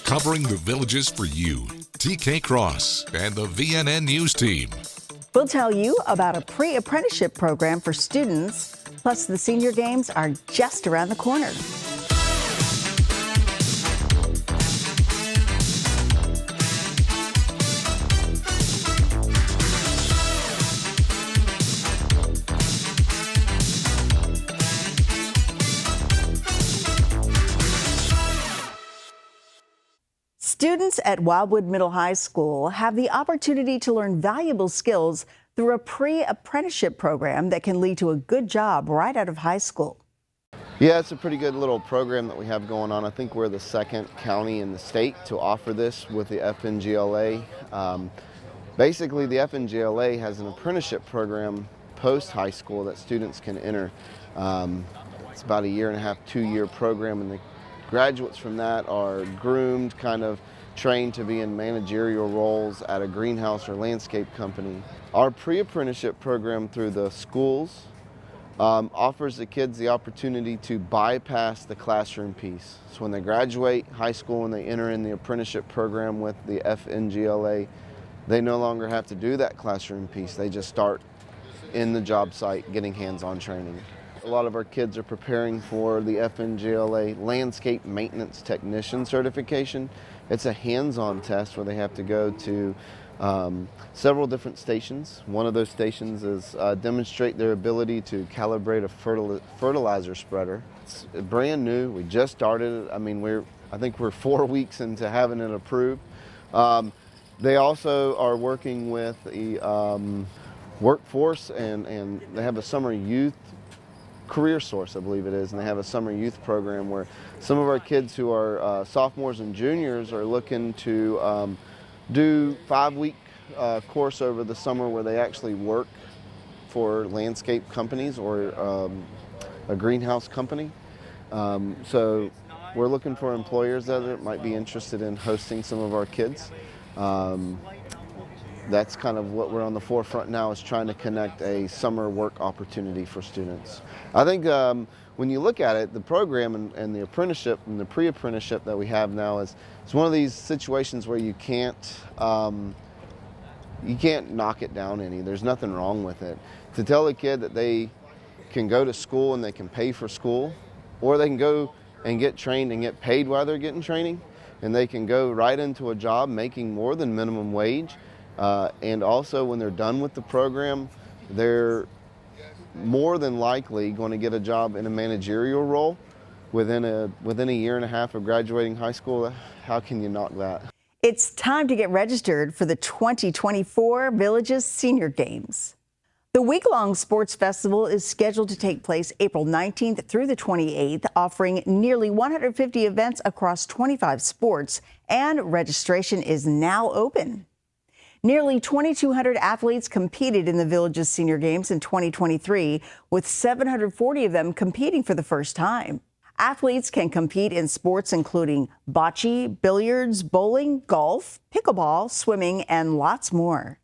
covering the villages for you, TK Cross, and the VNN News Team. We'll tell you about a pre-apprenticeship program for students, plus the senior games are just around the corner. Students at Wildwood Middle High School have the opportunity to learn valuable skills through a pre-apprenticeship program that can lead to a good job right out of high school. Yeah, it's a pretty good little program that we have going on. I think we're the second county in the state to offer this with the FNGLA. Basically, the FNGLA has an apprenticeship program post-high school that students can enter. It's about a 1.5 to 2-year program, and the graduates from that are groomed, kind of trained to be in managerial roles at a greenhouse or landscape company. Our pre-apprenticeship program through the schools offers the kids the opportunity to bypass the classroom piece. So when they graduate high school and they enter in the apprenticeship program with the FNGLA, they no longer have to do that classroom piece. They just start in the job site getting hands-on training. A lot of our kids are preparing for the FNGLA Landscape Maintenance Technician certification. It's a hands-on test where they have to go to several different stations. One of those stations is demonstrate their ability to calibrate a fertilizer spreader. It's brand new. We just started it. I mean, I think we're 4 weeks into having it approved. They also are working with the workforce, and they have a summer youth career source, I believe it is, and they have a summer youth program where some of our kids who are sophomores and juniors are looking to do 5-week course over the summer where they actually work for landscape companies or a greenhouse company. So we're looking for employers that might be interested in hosting some of our kids. That's kind of what we're on the forefront now, is trying to connect a summer work opportunity for students. I think when you look at it, the program and the apprenticeship and the pre-apprenticeship that we have now is it's one of these situations where you can't knock it down any. There's nothing wrong with it. To tell a kid that they can go to school and they can pay for school, or they can go and get trained and get paid while they're getting training, and they can go right into a job making more than minimum wage. And also, when they're done with the program, they're more than likely going to get a job in a managerial role within a 1.5 of graduating high school. How can you knock that? It's time to get registered for the 2024 Villages Senior Games. The week-long sports festival is scheduled to take place April 19th through the 28th, offering nearly 150 events across 25 sports, and registration is now open. Nearly 2,200 athletes competed in the Villages Senior Games in 2023, with 740 of them competing for the first time. Athletes can compete in sports including bocce, billiards, bowling, golf, pickleball, swimming, and lots more.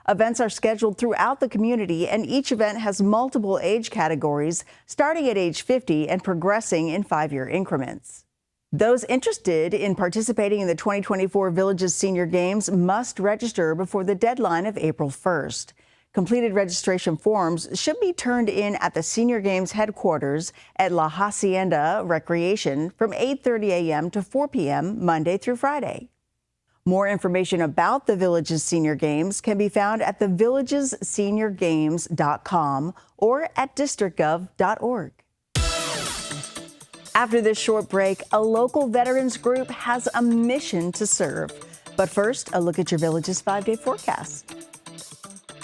Events are scheduled throughout the community, and each event has multiple age categories, starting at age 50 and progressing in 5-year increments. Those interested in participating in the 2024 Villages Senior Games must register before the deadline of April 1st. Completed registration forms should be turned in at the Senior Games headquarters at La Hacienda Recreation from 8:30 a.m. to 4 p.m. Monday through Friday. More information about the Villages Senior Games can be found at thevillagesseniorgames.com or at districtgov.org. After this short break, a local veterans group has a mission to serve. But first, a look at your Villages 5-day forecast.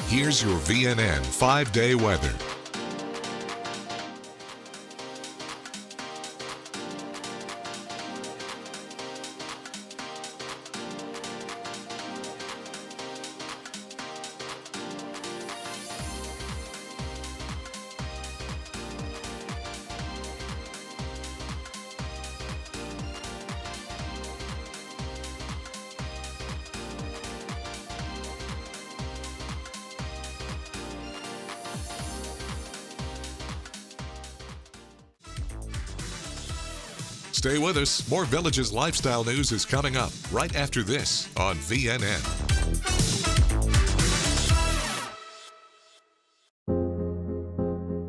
Here's your VNN 5-day weather. Stay with us. More Villages lifestyle news is coming up right after this on VNN.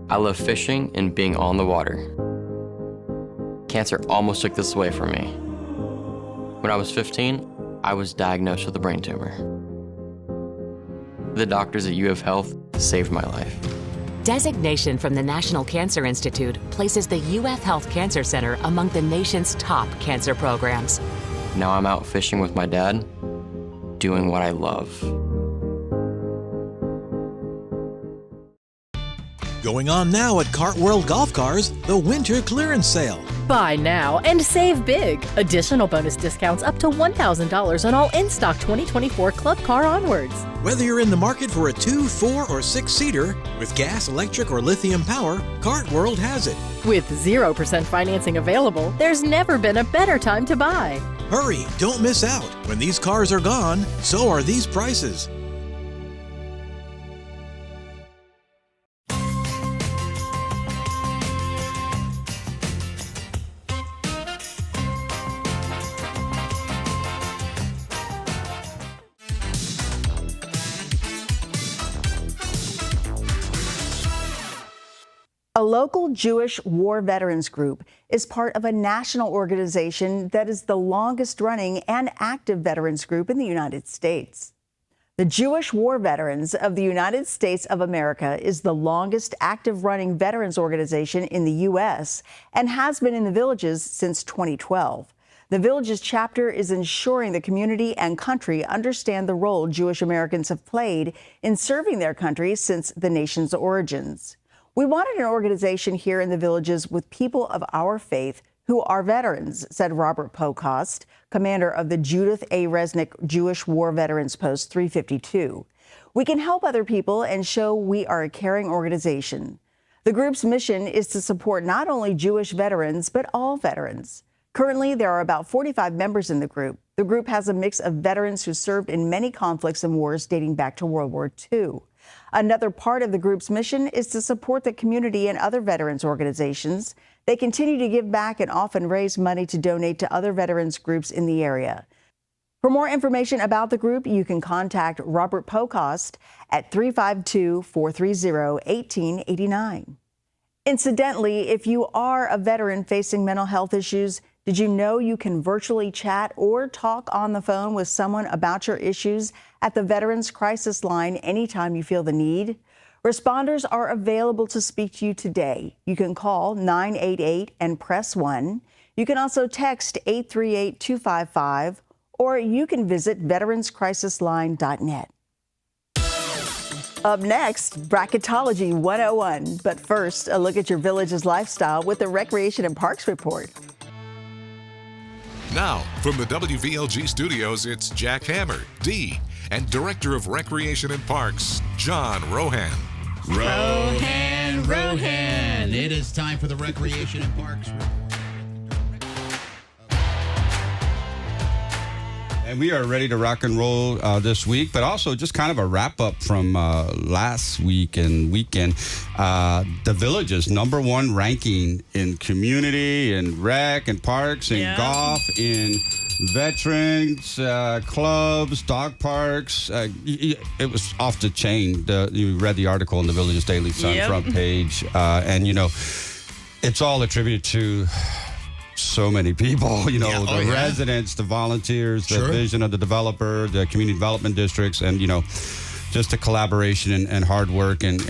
I love fishing and being on the water. Cancer almost took this away from me. When I was 15, I was diagnosed with a brain tumor. The doctors at UF Health saved my life. Designation from the National Cancer Institute places the UF Health Cancer Center among the nation's top cancer programs. Now I'm out fishing with my dad, doing what I love. Going on now at Kart World Golf Cars, the winter clearance sale. Buy now and save big. Additional bonus discounts up to $1,000 on all in-stock 2024 Club Car onwards. Whether you're in the market for a 2, 4, or 6-seater, with gas, electric, or lithium power, Kart World has it. With 0% financing available, there's never been a better time to buy. Hurry, don't miss out. When these cars are gone, so are these prices. A local Jewish war veterans group is part of a national organization that is the longest running and active veterans group in the United States. The Jewish War Veterans of the United States of America is the longest active running veterans organization in the U.S. and has been in the Villages since 2012. The Villages chapter is ensuring the community and country understand the role Jewish Americans have played in serving their country since the nation's origins. We wanted an organization here in the Villages with people of our faith who are veterans, said Robert Pocost, commander of the Judith A. Resnick Jewish War Veterans Post 352. We can help other people and show we are a caring organization. The group's mission is to support not only Jewish veterans, but all veterans. Currently, there are about 45 members in the group. The group has a mix of veterans who served in many conflicts and wars dating back to World War II. Another part of the group's mission is to support the community and other veterans organizations. They continue to give back and often raise money to donate to other veterans groups in the area. For more information about the group, you can contact Robert Pocost at 352-430-1889. Incidentally, if you are a veteran facing mental health issues, did you know you can virtually chat or talk on the phone with someone about your issues at the Veterans Crisis Line anytime you feel the need? Responders are available to speak to you today. You can call 988 and press 1. You can also text 838-255, or you can visit veteranscrisisline.net. Up next, Bracketology 101. But first, a look at your Village's lifestyle with the Recreation and Parks Report. Now, from the WVLG studios, it's Jack Hammer, D, and Director of Recreation and Parks, John Rohan. Rohan. It is time for the Recreation and Parks Report. And we are ready to rock and roll this week, but also just kind of a wrap-up from last week and weekend. The Village's #1 ranking in community, in rec, and parks, in golf, in veterans, clubs, dog parks. It was off the chain. You read the article in the Village's Daily Sun front page, and, you know, it's all attributed to so many people, the residents, the volunteers, the vision of the developer, the community development districts, and, just the collaboration and hard work and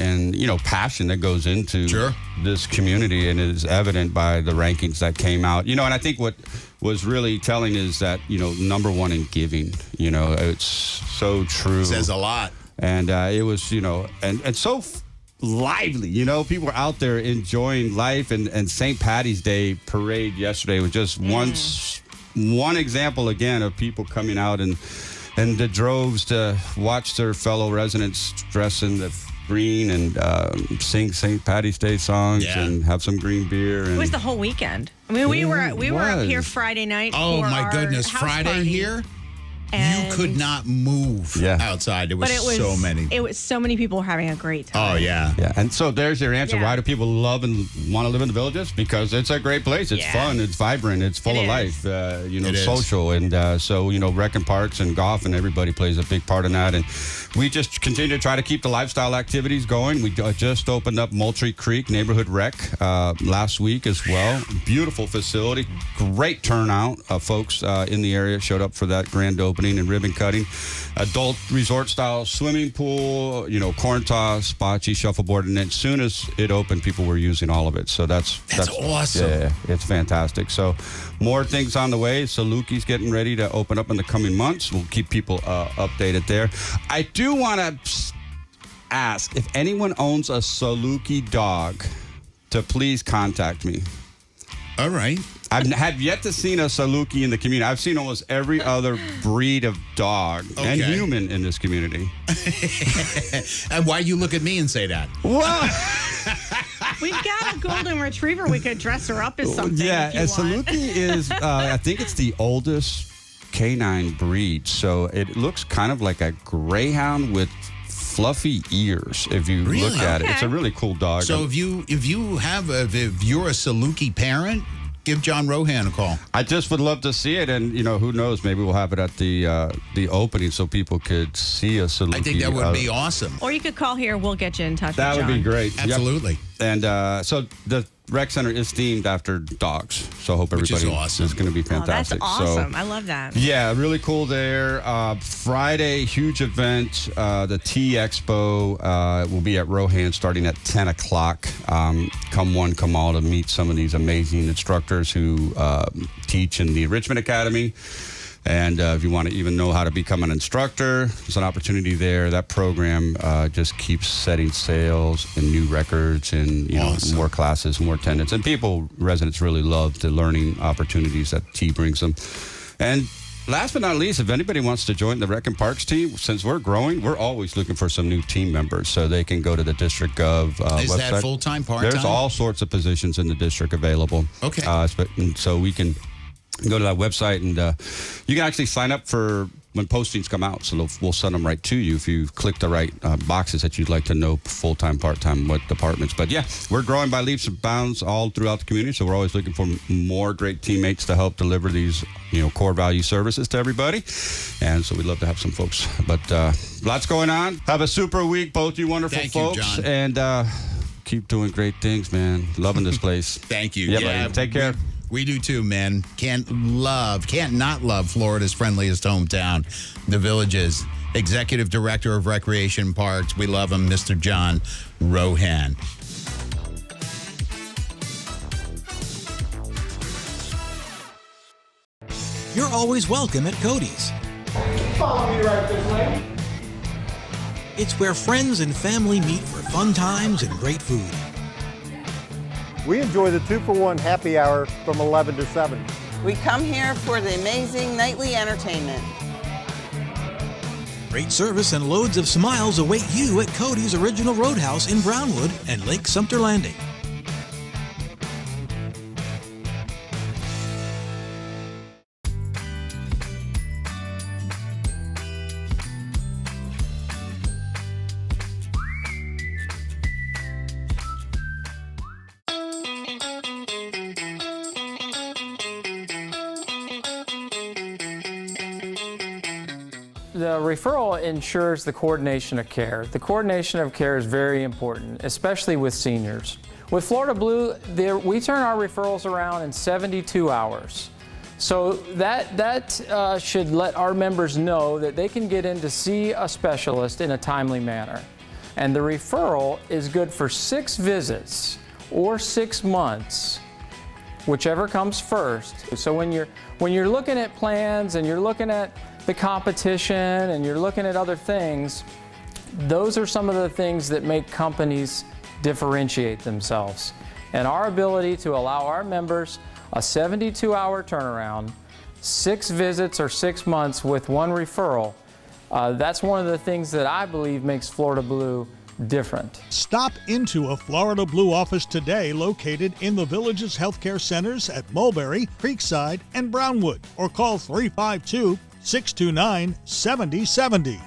passion that goes into this community. And it is evident by the rankings that came out, and I think what was really telling is that, #1 in giving, it's so true. Says a lot. And it was, and so lively, people were out there enjoying life, and St. Patty's Day parade yesterday was just one example again of people coming out and the droves to watch their fellow residents dress in the green and sing St. Patty's Day songs and have some green beer. And it was the whole weekend. I mean, we were up here Friday night. Oh for my our goodness, house Friday party. here? And you could not move outside. There was, so many. It was so many people were having a great time. Oh, yeah. Yeah, and so there's your answer. Yeah. Why do people love and want to live in the Villages? Because it's a great place. It's fun. It's vibrant. It's full of life. Social. And so, rec and parks and golf and everybody plays a big part in that. And we just continue to try to keep the lifestyle activities going. We just opened up Moultrie Creek Neighborhood Rec last week as well. Beautiful facility. Great turnout of folks in the area showed up for that grand opening and ribbon cutting. Adult resort style swimming pool, corn toss, bocce, shuffleboard, and then as soon as it opened, people were using all of it. So that's awesome. Yeah, it's fantastic. So more things on the way. Saluki's getting ready to open up in the coming months. We'll keep people updated there. I do want to ask if anyone owns a Saluki dog to please contact me. All right. I have yet to see a Saluki in the community. I've seen almost every other breed of dog and human in this community. And why you look at me and say that? Well, We've got a golden retriever. We could dress her up as something. yeah, if you and want. Saluki is, I think it's the oldest canine breed. So it looks kind of like a greyhound with fluffy ears. If you look at it, it's a really cool dog. So if you're a Saluki parent, give John Rohan a call. I just would love to see it, and who knows? Maybe we'll have it at the opening so people could see a Saluki. I think that would be awesome. Or you could call here. We'll get you in touch with That John. would be great. Absolutely. Yep. And so the rec center is themed after dogs. So I hope everybody is going to be fantastic. Oh, that's awesome. So, I love that. Yeah, really cool there. Friday, huge event. The Tea Expo will be at Rohan starting at 10 o'clock. Come one, come all to meet some of these amazing instructors who teach in the Richmond Academy. And if you want to even know how to become an instructor, there's an opportunity there. That program just keeps setting sales and new records and more classes, more attendance. And residents really love the learning opportunities that T brings them. And last but not least, if anybody wants to join the Rec and Parks team, since we're growing, we're always looking for some new team members. So they can go to the District Gov website. Is that full-time, part-time? There's all sorts of positions in the district available. Okay. And so we can go to that website and you can actually sign up for when postings come out. So we'll send them right to you if you click the right boxes that you'd like to know full-time, part-time, what departments. But yeah, we're growing by leaps and bounds all throughout the community. So we're always looking for more great teammates to help deliver these core value services to everybody. And so we'd love to have some folks. But lots going on. Have a super week, both you wonderful folks. Thank you, John. And keep doing great things, man. Loving this place. Thank you. Yeah, buddy. Take care. We do too, man. Can't not love Florida's friendliest hometown, the Villages. Executive Director of Recreation Parks. We love him, Mr. John Rohan. You're always welcome at Cody's. Follow me right this way. It's where friends and family meet for fun times and great food. We enjoy the 2-for-1 happy hour from 11 to 7. We come here for the amazing nightly entertainment. Great service and loads of smiles await you at Cody's Original Roadhouse in Brownwood and Lake Sumter Landing. The referral ensures the coordination of care. The coordination of care is very important, especially with seniors. With Florida Blue, we turn our referrals around in 72 hours. So that should let our members know that they can get in to see a specialist in a timely manner. And the referral is good for 6 visits or 6 months, whichever comes first. So when you're looking at plans and you're looking at the competition and you're looking at other things, those are some of the things that make companies differentiate themselves. And our ability to allow our members a 72-hour turnaround, 6 visits or 6 months with 1 referral, that's one of the things that I believe makes Florida Blue different. Stop into a Florida Blue office today located in the Villages Healthcare Centers at Mulberry, Creekside, and Brownwood, or call 352 629-7070.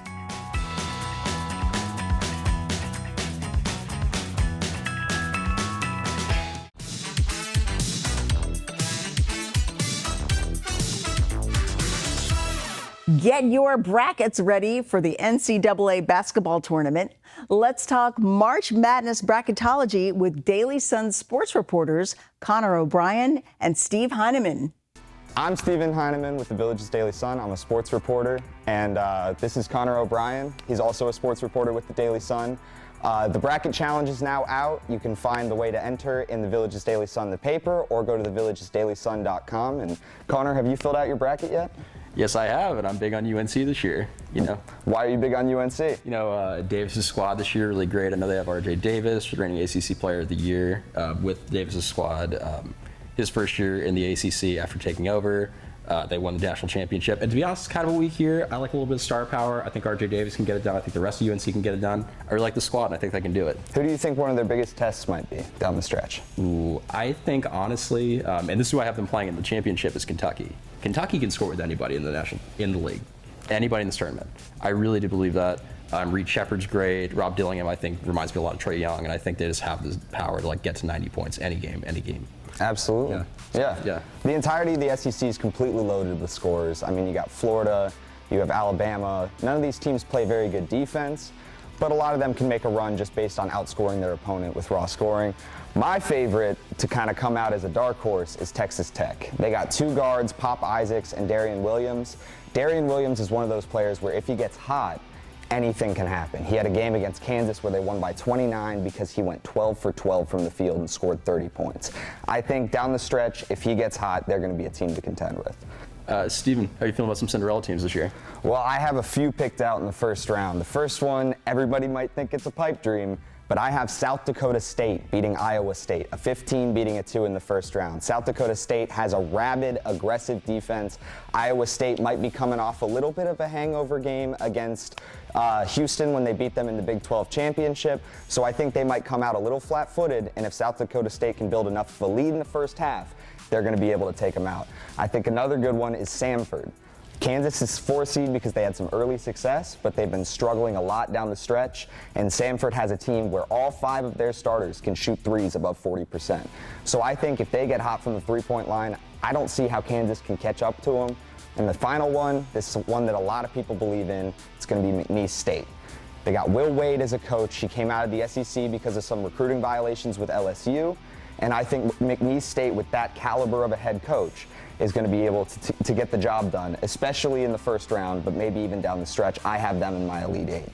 Get your brackets ready for the NCAA basketball tournament. Let's talk March Madness bracketology with Daily Sun sports reporters Connor O'Brien and Steve Heineman. I'm Steven Heineman with the Village's Daily Sun. I'm a sports reporter, and this is Connor O'Brien. He's also a sports reporter with the Daily Sun. The bracket challenge is now out. You can find the way to enter in the Village's Daily Sun, the paper, or go to thevillagesdailysun.com. And Connor, have you filled out your bracket yet? Yes, I have, and I'm big on UNC this year. You know, why are you big on UNC? You know, Davis's squad this year really great. I know they have RJ Davis, reigning ACC Player of the Year, with Davis's squad. His first year in the ACC after taking over, they won the national championship. And to be honest, it's kind of a weak year. I like a little bit of star power. I think RJ Davis can get it done. I think the rest of UNC can get it done. I really like the squad, and I think they can do it. Who do you think one of their biggest tests might be down the stretch? Ooh, I think honestly, and this is who I have them playing in the championship, is Kentucky. Kentucky can score with anybody in the league, anybody in this tournament. I really do believe that. Reed Shepard's great. Rob Dillingham, I think, reminds me a lot of Trae Young, and I think they just have the power to get to 90 points any game. Absolutely. Yeah. The entirety of the SEC is completely loaded with scorers. I mean, you got Florida, you have Alabama. None of these teams play very good defense, but a lot of them can make a run just based on outscoring their opponent with raw scoring. My favorite to kind of come out as a dark horse is Texas Tech. They got two guards, Pop Isaacs and Darian Williams. Darian Williams is one of those players where if he gets hot, anything can happen. He had a game against Kansas where they won by 29 because he went 12 for 12 from the field and scored 30 points. I think down the stretch, if he gets hot, they're going to be a team to contend with. Steven, how are you feeling about some Cinderella teams this year? Well, I have a few picked out in the first round. The first one, everybody might think it's a pipe dream, but I have South Dakota State beating Iowa State, a 15 beating a 2 in the first round. South Dakota State has a rabid, aggressive defense. Iowa State might be coming off a little bit of a hangover game against Houston when they beat them in the Big 12 championship. So I think they might come out a little flat-footed, and if South Dakota State can build enough of a lead in the first half, they're going to be able to take them out. I think another good one is Samford. Kansas is 4 seed because they had some early success, but they've been struggling a lot down the stretch. And Samford has a team where all 5 of their starters can shoot threes above 40%. So I think if they get hot from the three-point line, I don't see how Kansas can catch up to them. And the final one, this is one that a lot of people believe in, it's going to be McNeese State. They got Will Wade as a coach. He came out of the SEC because of some recruiting violations with LSU. And I think McNeese State, with that caliber of a head coach, is going to be able to get the job done, especially in the first round, but maybe even down the stretch. I have them in my Elite Eight.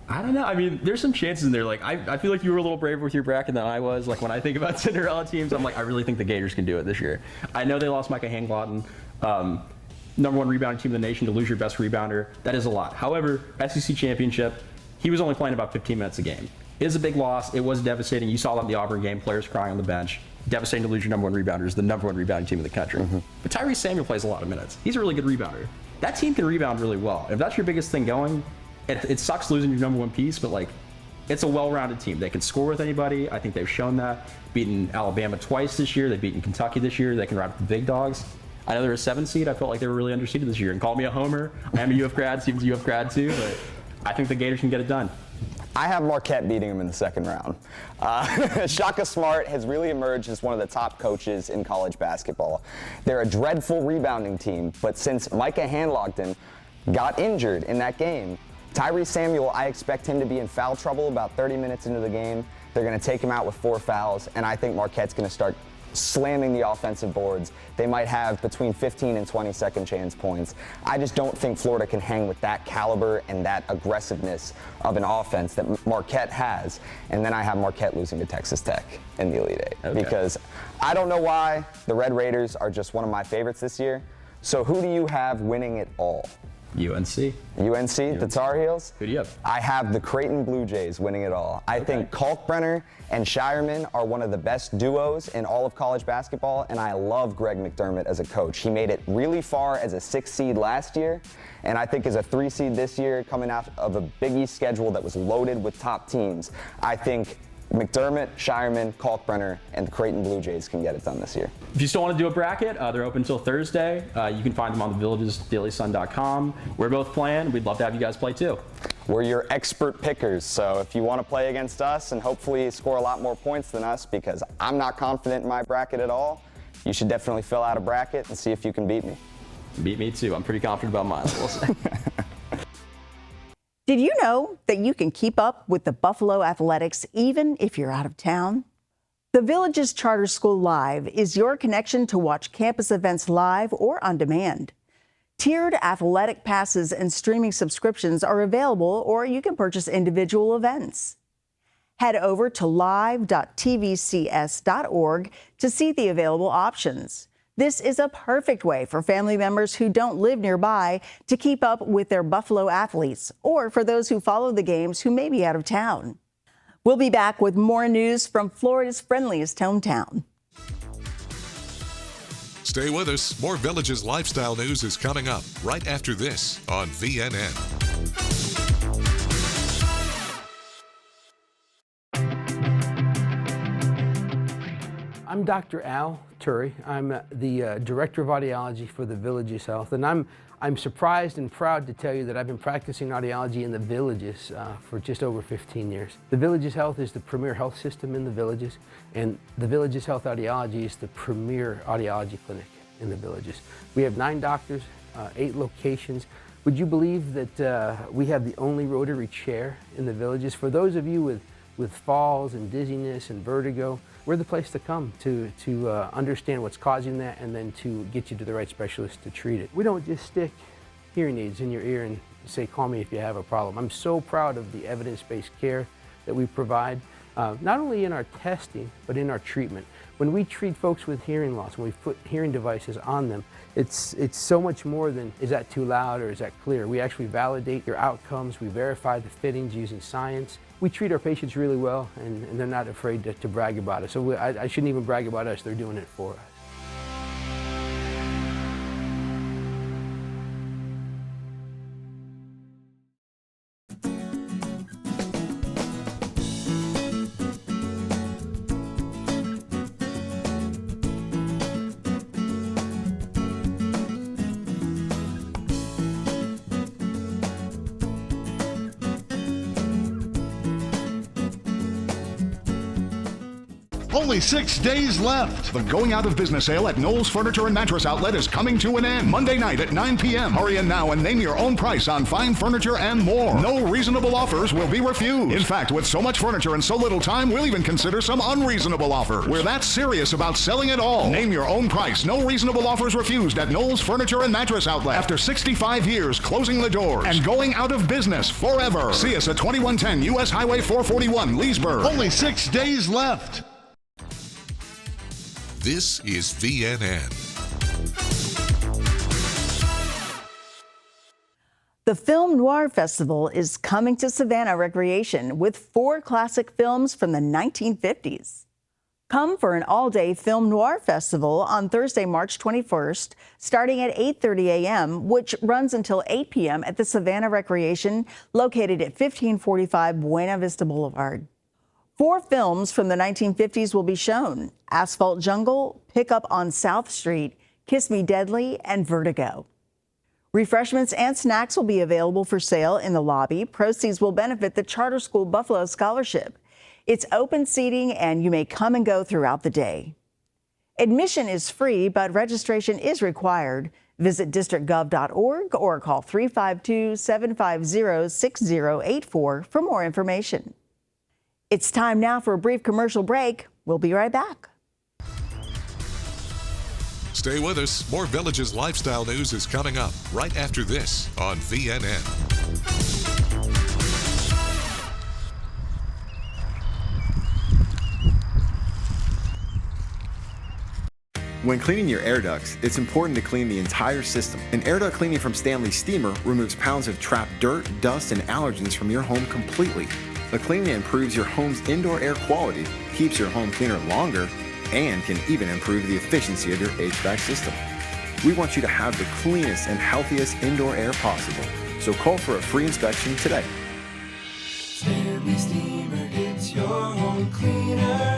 I don't know. I mean, there's some chances in there. I feel like you were a little braver with your bracket than I was. When I think about Cinderella teams, I'm I really think the Gators can do it this year. I know they lost Micah Hanglaughton, number 1 rebounding team in the nation, to lose your best rebounder. That is a lot. However, SEC championship, he was only playing about 15 minutes a game. It is a big loss. It was devastating. You saw that in the Auburn game, players crying on the bench. Devastating to lose your number 1 rebounder is the number 1 rebounding team in the country. But Tyrese Samuel plays a lot of minutes. He's a really good rebounder. That team can rebound really well. If that's your biggest thing going, it sucks losing your number 1 piece, but it's a well-rounded team. They can score with anybody. I think they've shown that. Beaten Alabama twice this year. They've beaten Kentucky this year. They can ride with the big dogs. I know they're a 7 seed. I felt like they were really underseeded this year. And call me a homer. I am a UF grad. Steven's a UF grad too, but I think the Gators can get it done. I have Marquette beating them in the second round. Shaka Smart has really emerged as one of the top coaches in college basketball. They're a dreadful rebounding team, but since Micah Hanlogden got injured in that game, Tyrese Samuel, I expect him to be in foul trouble about 30 minutes into the game. They're going to take him out with 4 fouls, and I think Marquette's going to start slamming the offensive boards. They might have between 15 and 20 second chance points. I just don't think Florida can hang with that caliber and that aggressiveness of an offense that Marquette has. And then I have Marquette losing to Texas Tech in the Elite Eight. Because I don't know why the Red Raiders are just one of my favorites this year. So who do you have winning it all? UNC, the Tar Heels? Who do you have? I have the Creighton Blue Jays winning it all. I think Kalkbrenner and Shireman are one of the best duos in all of college basketball, and I love Greg McDermott as a coach. He made it really far as a 6 seed last year, and I think as a 3 seed this year, coming out of a Big East schedule that was loaded with top teams, I think McDermott, Shireman, Kalkbrenner, and the Creighton Blue Jays can get it done this year. If you still want to do a bracket, they're open until Thursday. You can find them on thevillagesdailysun.com. We're both playing. We'd love to have you guys play too. We're your expert pickers, so if you want to play against us and hopefully score a lot more points than us, because I'm not confident in my bracket at all, you should definitely fill out a bracket and see if you can beat me. Beat me too. I'm pretty confident about mine. We'll see. Did you know that you can keep up with the Buffalo athletics even if you're out of town? The Villages Charter School Live is your connection to watch campus events live or on demand. Tiered athletic passes and streaming subscriptions are available, or you can purchase individual events. Head over to live.tvcs.org to see the available options. This is a perfect way for family members who don't live nearby to keep up with their Buffalo athletes, or for those who follow the games who may be out of town. We'll be back with more news from Florida's friendliest hometown. Stay with us. More Villages lifestyle news is coming up right after this on VNN. I'm Dr. Al Turry. I'm the Director of Audiology for the Villages Health, and I'm surprised and proud to tell you that I've been practicing audiology in the Villages for just over 15 years. The Villages Health is the premier health system in the Villages, and the Villages Health Audiology is the premier audiology clinic in the Villages. We have 9 doctors, 8 locations. Would you believe that we have the only rotary chair in the Villages? For those of you with falls and dizziness and vertigo, we're the place to come to understand what's causing that and then to get you to the right specialist to treat it. We don't just stick hearing aids in your ear and say, call me if you have a problem. I'm so proud of the evidence-based care that we provide, not only in our testing, but in our treatment. When we treat folks with hearing loss, when we put hearing devices on them, it's so much more than, is that too loud or is that clear? We actually validate your outcomes. We verify the fittings using science. We treat our patients really well, and they're not afraid to brag about it. So I shouldn't even brag about us. They're doing it for us. Only 6 days left. The going out of business sale at Knowles Furniture and Mattress Outlet is coming to an end. Monday night at 9 p.m. Hurry in now and name your own price on fine furniture and more. No reasonable offers will be refused. In fact, with so much furniture and so little time, we'll even consider some unreasonable offers. We're that serious about selling it all. Name your own price. No reasonable offers refused at Knowles Furniture and Mattress Outlet. After 65 years closing the doors and going out of business forever. See us at 2110 U.S. Highway 441, Leesburg. Only 6 days left. This is VNN. The Film Noir Festival is coming to Savannah Recreation with 4 classic films from the 1950s. Come for an all-day Film Noir Festival on Thursday, March 21st, starting at 8:30 a.m., which runs until 8 p.m. at the Savannah Recreation, located at 1545 Buena Vista Boulevard. 4 films from the 1950s will be shown: Asphalt Jungle, Pickup on South Street, Kiss Me Deadly, and Vertigo. Refreshments and snacks will be available for sale in the lobby. Proceeds will benefit the Charter School Buffalo Scholarship. It's open seating and you may come and go throughout the day. Admission is free, but registration is required. Visit districtgov.org or call 352-750-6084 for more information. It's time now for a brief commercial break. We'll be right back. Stay with us. More Villages lifestyle news is coming up right after this on VNN. When cleaning your air ducts, it's important to clean the entire system. An air duct cleaning from Stanley Steamer removes pounds of trapped dirt, dust, and allergens from your home completely. The cleaning improves your home's indoor air quality, keeps your home cleaner longer, and can even improve the efficiency of your HVAC system. We want you to have the cleanest and healthiest indoor air possible, so call for a free inspection today. Stanley Steamer gives makes your home cleaner.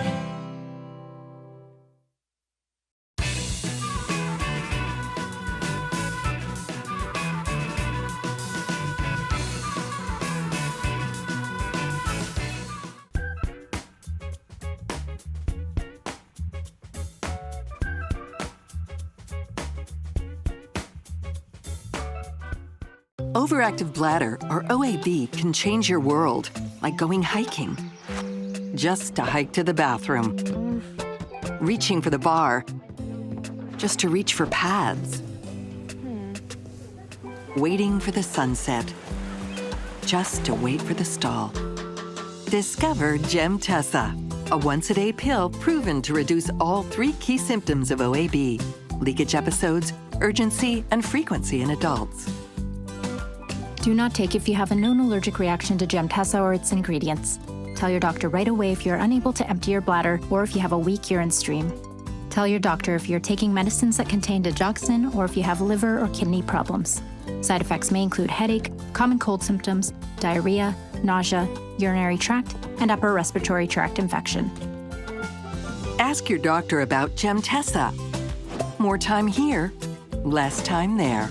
Overactive bladder, or OAB, can change your world, like going hiking. Just to hike to the bathroom. Reaching for the bar, just to reach for pads. Waiting for the sunset, just to wait for the stall. Discover Gemtessa, a once-a-day pill proven to reduce all 3 key symptoms of OAB: leakage episodes, urgency, and frequency in adults. Do not take if you have a known allergic reaction to Gemtessa or its ingredients. Tell your doctor right away if you're unable to empty your bladder or if you have a weak urine stream. Tell your doctor if you're taking medicines that contain digoxin or if you have liver or kidney problems. Side effects may include headache, common cold symptoms, diarrhea, nausea, urinary tract, and upper respiratory tract infection. Ask your doctor about Gemtessa. More time here, less time there.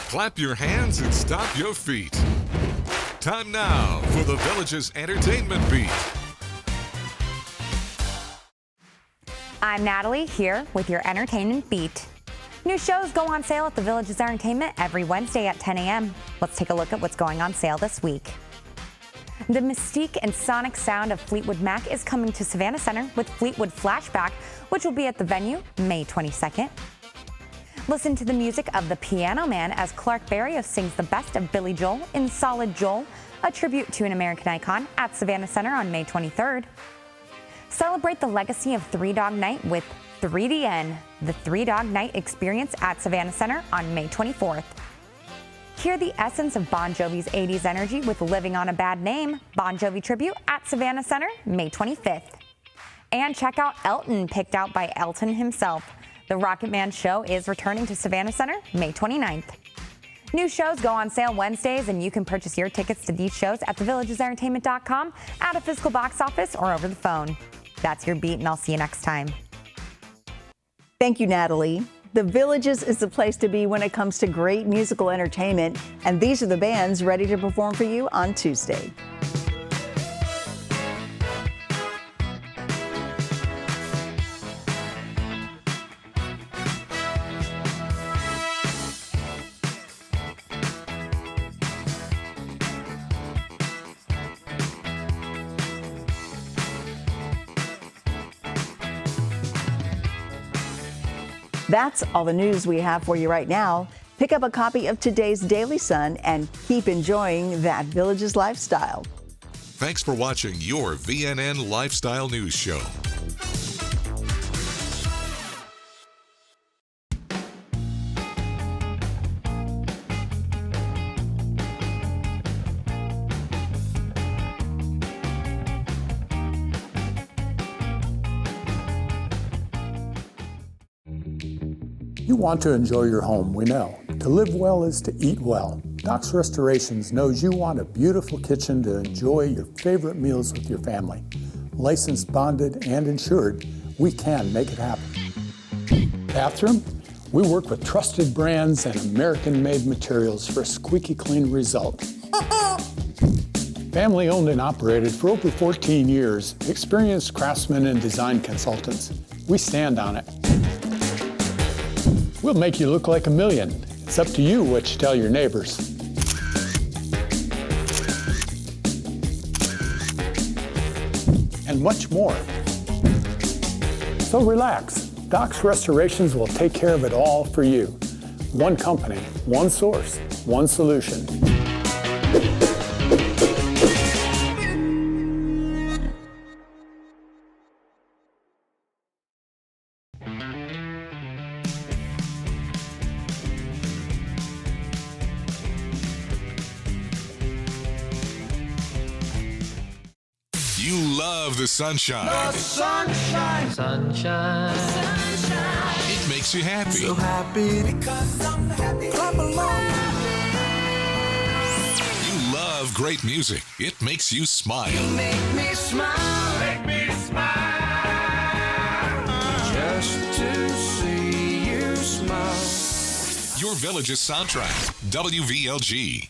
Clap your hands and stomp your feet. Time now for the Village's Entertainment Beat. I'm Natalie, here with your Entertainment Beat. New shows go on sale at the Village's Entertainment every Wednesday at 10 a.m. Let's take a look at what's going on sale this week. The mystique and sonic sound of Fleetwood Mac is coming to Savannah Center with Fleetwood Flashback, which will be at the venue May 22nd. Listen to the music of The Piano Man as Clark Barrios sings the best of Billy Joel in Solid Joel, a tribute to an American icon, at Savannah Center on May 23rd. Celebrate the legacy of Three Dog Night with 3DN, the Three Dog Night experience at Savannah Center on May 24th. Hear the essence of Bon Jovi's 80s energy with Living on a Bad Name, Bon Jovi tribute at Savannah Center May 25th. And check out Elton, picked out by Elton himself. The Rocket Man Show is returning to Savannah Center May 29th. New shows go on sale Wednesdays, and you can purchase your tickets to these shows at thevillagesentertainment.com, at a physical box office, or over the phone. That's your beat, and I'll see you next time. Thank you, Natalie. The Villages is the place to be when it comes to great musical entertainment, and these are the bands ready to perform for you on Tuesday. That's all the news we have for you right now. Pick up a copy of today's Daily Sun and keep enjoying that Village's lifestyle. Thanks for watching your VNN Lifestyle News Show. You want to enjoy your home, we know. To live well is to eat well. Doc's Restorations knows you want a beautiful kitchen to enjoy your favorite meals with your family. Licensed, bonded, and insured, we can make it happen. Bathroom? We work with trusted brands and American-made materials for a squeaky clean result. Family owned and operated for over 14 years, experienced craftsmen and design consultants. We stand on it. We'll make you look like a million. It's up to you what you tell your neighbors. And much more. So relax. Doc's Restorations will take care of it all for you. One company, one source, one solution. You love the sunshine. The sunshine. Sunshine. Sunshine. makes you happy. So happy because I'm happy. Clap along. You love great music. It makes you smile. You make me smile. Make me smile. Just to see you smile. Your Village's soundtrack, WVLG.